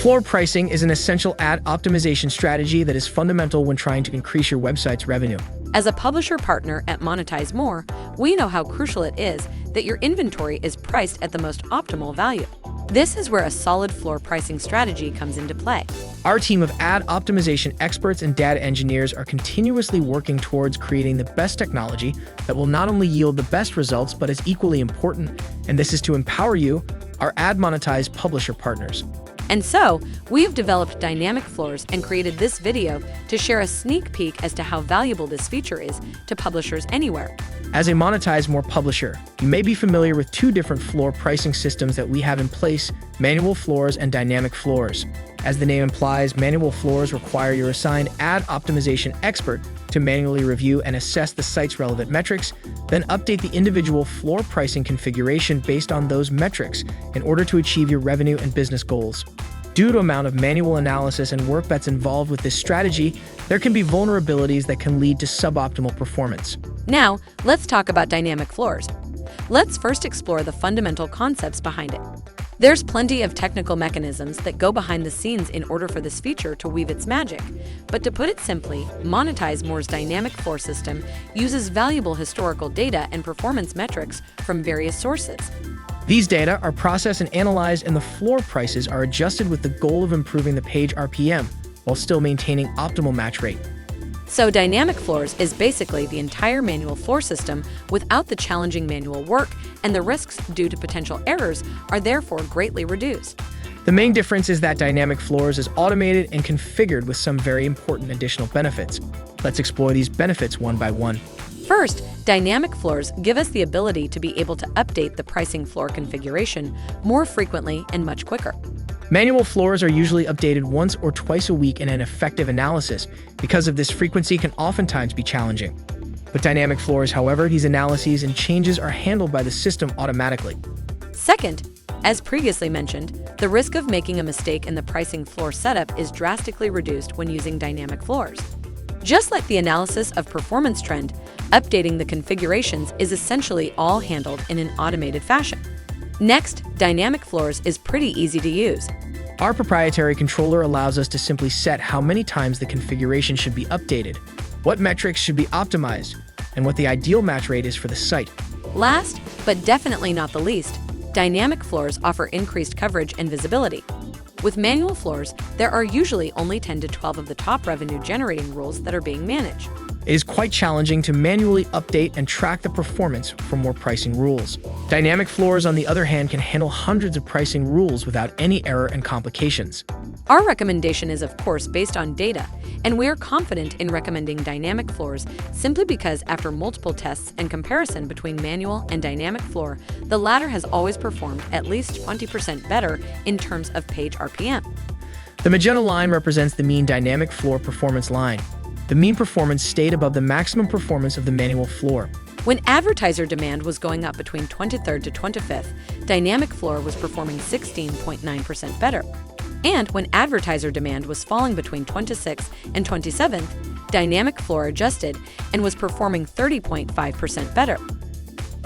Floor pricing is an essential ad optimization strategy that is fundamental when trying to increase your website's revenue. As a publisher partner at MonetizeMore, we know how crucial it is that your inventory is priced at the most optimal value. This is where a solid floor pricing strategy comes into play. Our team of ad optimization experts and data engineers are continuously working towards creating the best technology that will not only yield the best results, but is equally important, and this is to empower you, our ad monetized publisher partners. And so, we've developed dynamic floors and created this video to share a sneak peek as to how valuable this feature is to publishers anywhere. As a MonetizeMore publisher, you may be familiar with two different floor pricing systems that we have in place: manual floors and dynamic floors. As the name implies, manual floors require your assigned ad optimization expert to manually review and assess the site's relevant metrics, then update the individual floor pricing configuration based on those metrics in order to achieve your revenue and business goals. Due to amount of manual analysis and work that's involved with this strategy, there can be vulnerabilities that can lead to suboptimal performance. Now, let's talk about dynamic floors. Let's first explore the fundamental concepts behind it. There's plenty of technical mechanisms that go behind the scenes in order for this feature to weave its magic. But to put it simply, MonetizeMore's dynamic floor system uses valuable historical data and performance metrics from various sources. These data are processed and analyzed, and the floor prices are adjusted with the goal of improving the page RPM while still maintaining optimal match rate. So dynamic floors is basically the entire manual floor system without the challenging manual work, and the risks due to potential errors are therefore greatly reduced. The main difference is that dynamic floors is automated and configured with some very important additional benefits. Let's explore these benefits one by one. First, dynamic floors give us the ability to be able to update the pricing floor configuration more frequently and much quicker. Manual floors are usually updated once or twice a week in an effective analysis. Because of this, frequency can oftentimes be challenging. With dynamic floors, however, these analyses and changes are handled by the system automatically. Second, as previously mentioned, the risk of making a mistake in the pricing floor setup is drastically reduced when using dynamic floors. Just like the analysis of performance trend, updating the configurations is essentially all handled in an automated fashion. Next, dynamic floors is pretty easy to use. Our proprietary controller allows us to simply set how many times the configuration should be updated, what metrics should be optimized, and what the ideal match rate is for the site. Last, but definitely not the least, dynamic floors offer increased coverage and visibility. With manual floors, there are usually only 10 to 12 of the top revenue-generating rules that are being managed. It is quite challenging to manually update and track the performance for more pricing rules. Dynamic floors, on the other hand, can handle hundreds of pricing rules without any error and complications. Our recommendation is, of course, based on data, and we are confident in recommending dynamic floors simply because after multiple tests and comparison between manual and dynamic floor, the latter has always performed at least 20% better in terms of page RPM. The magenta line represents the mean dynamic floor performance line. The mean performance stayed above the maximum performance of the manual floor. When advertiser demand was going up between 23rd to 25th, dynamic floor was performing 16.9% better. And when advertiser demand was falling between 26th and 27th, dynamic floor adjusted and was performing 30.5% better.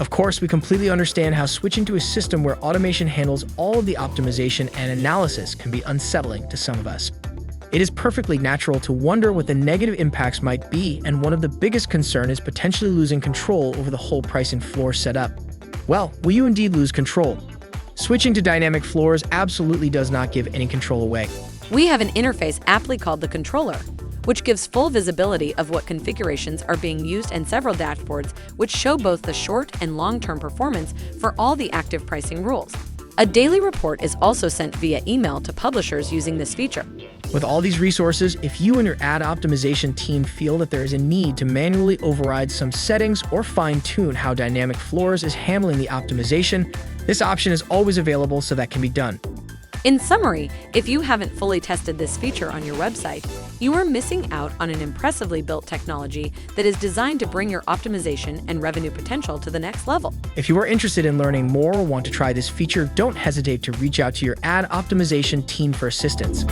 Of course, we completely understand how switching to a system where automation handles all of the optimization and analysis can be unsettling to some of us. It is perfectly natural to wonder what the negative impacts might be, and one of the biggest concerns is potentially losing control over the whole pricing floor setup. Well, will you indeed lose control? Switching to dynamic floors absolutely does not give any control away. We have an interface aptly called the controller, which gives full visibility of what configurations are being used and several dashboards which show both the short and long-term performance for all the active pricing rules. A daily report is also sent via email to publishers using this feature. With all these resources, if you and your ad optimization team feel that there is a need to manually override some settings or fine-tune how dynamic floors is handling the optimization, this option is always available, so that can be done. In summary, if you haven't fully tested this feature on your website, you are missing out on an impressively built technology that is designed to bring your optimization and revenue potential to the next level. If you are interested in learning more or want to try this feature, don't hesitate to reach out to your ad optimization team for assistance.